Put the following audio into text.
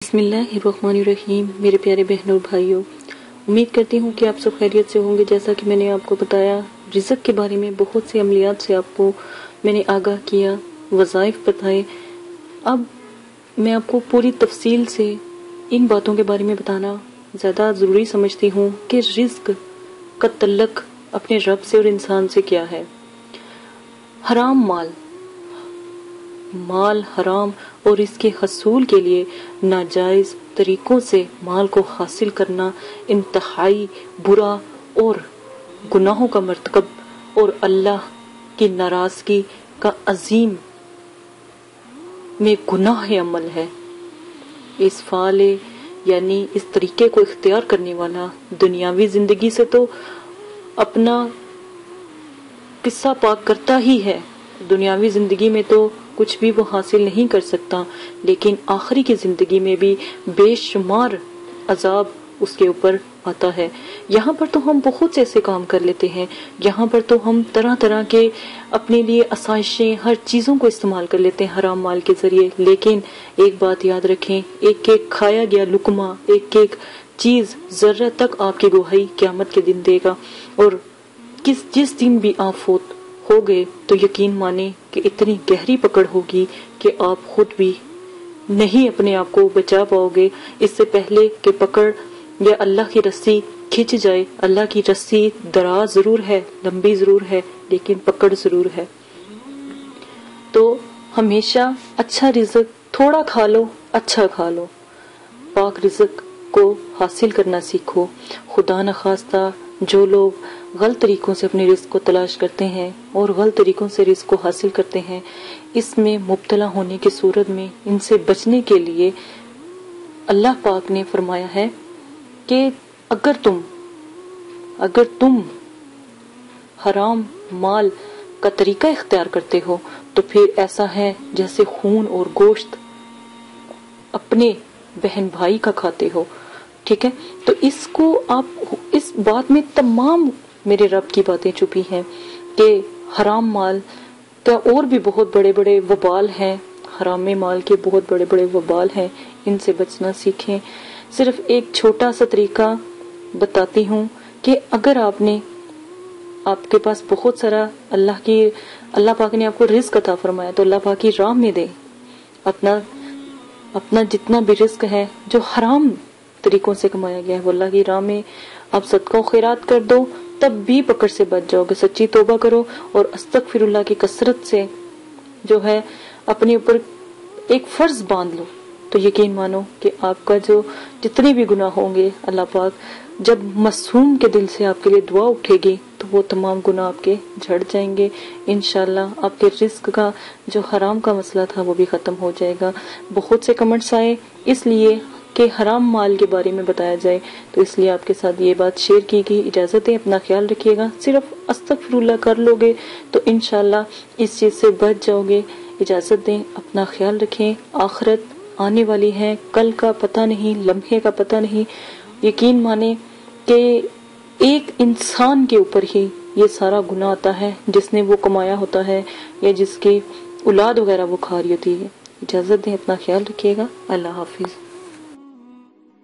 بسم اللہ الرحمن الرحیم۔ میرے پیارے بہنوں اور بھائیوں، امید کرتی ہوں کہ آپ سب خیریت سے ہوں گے۔ جیسا کہ میں نے آپ کو بتایا، رزق کے بارے میں بہت سے عملیات سے آپ کو میں نے آگاہ کیا، وظائف بتائے۔ اب میں آپ کو پوری تفصیل سے ان باتوں کے بارے میں بتانا زیادہ ضروری سمجھتی ہوں کہ رزق کا تعلق اپنے رب سے اور انسان سے کیا ہے۔ حرام مال حرام اور اس کے حصول کے لیے ناجائز طریقوں سے مال کو حاصل کرنا انتہائی برا اور گناہوں کا مرتکب اور اللہ کی ناراضگی کا عظیم میں گناہ عمل ہے۔ اس فعل یعنی اس طریقے کو اختیار کرنے والا دنیاوی زندگی سے تو اپنا قصہ پاک کرتا ہی ہے، دنیاوی زندگی میں تو کچھ بھی وہ حاصل نہیں کر سکتا، لیکن آخری کی زندگی میں بھی بے شمار عذاب اس کے اوپر آتا ہے۔ یہاں پر تو ہم بہت سے ایسے کام کر لیتے ہیں، یہاں پر تو ہم طرح طرح کے اپنے لیے آسائشیں، ہر چیزوں کو استعمال کر لیتے ہیں حرام مال کے ذریعے، لیکن ایک بات یاد رکھیں، ایک ایک کھایا گیا لقمہ، ایک ایک چیز ذرہ تک آپ کی گواہی قیامت کے دن دے گا، اور جس دن بھی آپ فوت ہو گئے تو یقین مانیں کہ اتنی گہری پکڑ ہوگی کہ آپ خود بھی نہیں اپنے آپ کو بچا پاؤ گے۔ اس سے پہلے کہ پکڑ یا اللہ کی رسی کھچ جائے، اللہ کی رسی دراز ضرور ہے، لمبی ضرور ہے، لیکن پکڑ ضرور ہے۔ تو ہمیشہ اچھا رزق تھوڑا کھا لو، اچھا کھا لو، پاک رزق کو حاصل کرنا سیکھو۔ خدا نخواستہ جو لوگ غلط طریقوں سے اپنے رزق کو تلاش کرتے ہیں اور غلط طریقوں سے رزق کو حاصل کرتے ہیں، اس میں مبتلا ہونے کی صورت میں ان سے بچنے کے لیے اللہ پاک نے فرمایا ہے کہ اگر تم حرام مال کا طریقہ اختیار کرتے ہو تو پھر ایسا ہے جیسے خون اور گوشت اپنے بہن بھائی کا کھاتے ہو۔ ٹھیک ہے، تو اس بات میں تمام میرے رب کی باتیں چھپی ہیں کہ حرام مال کا اور بھی بہت بڑے بڑے وبال ہیں، حرام مال کے بہت بڑے بڑے وبال ہیں، ان سے بچنا سیکھیں۔ صرف ایک چھوٹا سا طریقہ بتاتی ہوں کہ اگر آپ کے پاس بہت سارا اللہ پاک نے آپ کو رزق عطا فرمایا تو اللہ پاک کی راہ میں دے، اپنا جتنا بھی رزق ہے جو حرام طریقوں سے کمایا گیا ہے وہ اللہ کی راہ میں آپ صدقہ و خیرات کر دو، تب بھی پکڑ سے بچ جاؤ گے۔ سچی توبہ کرو اور استغفر اللہ کی کثرت سے جو ہے اپنے اوپر ایک فرض باندھ لو، تو یقین مانو کہ آپ کا جو جتنے بھی گناہ ہوں گے، اللہ پاک جب معصوم کے دل سے آپ کے لیے دعا اٹھے گی تو وہ تمام گناہ آپ کے جھڑ جائیں گے۔ انشاءاللہ آپ کے رزق کا جو حرام کا مسئلہ تھا وہ بھی ختم ہو جائے گا۔ بہت سے کمنٹس آئے اس لیے کہ حرام مال کے بارے میں بتایا جائے، تو اس لیے آپ کے ساتھ یہ بات شیئر کی گئی۔ اجازت ہے، اپنا خیال رکھیے گا، صرف استغفر اللہ کر لو گے تو انشاءاللہ اس چیز سے بچ جاؤ گے۔ اجازت دیں، اپنا خیال رکھیں، آخرت آنے والی ہے، کل کا پتہ نہیں، لمحے کا پتہ نہیں۔ یقین مانیں کہ ایک انسان کے اوپر ہی یہ سارا گناہ آتا ہے جس نے وہ کمایا ہوتا ہے یا جس کی اولاد وغیرہ وہ کھا رہی ہوتی ہے۔ اجازت دیں، اپنا خیال رکھیے گا، اللہ حافظ۔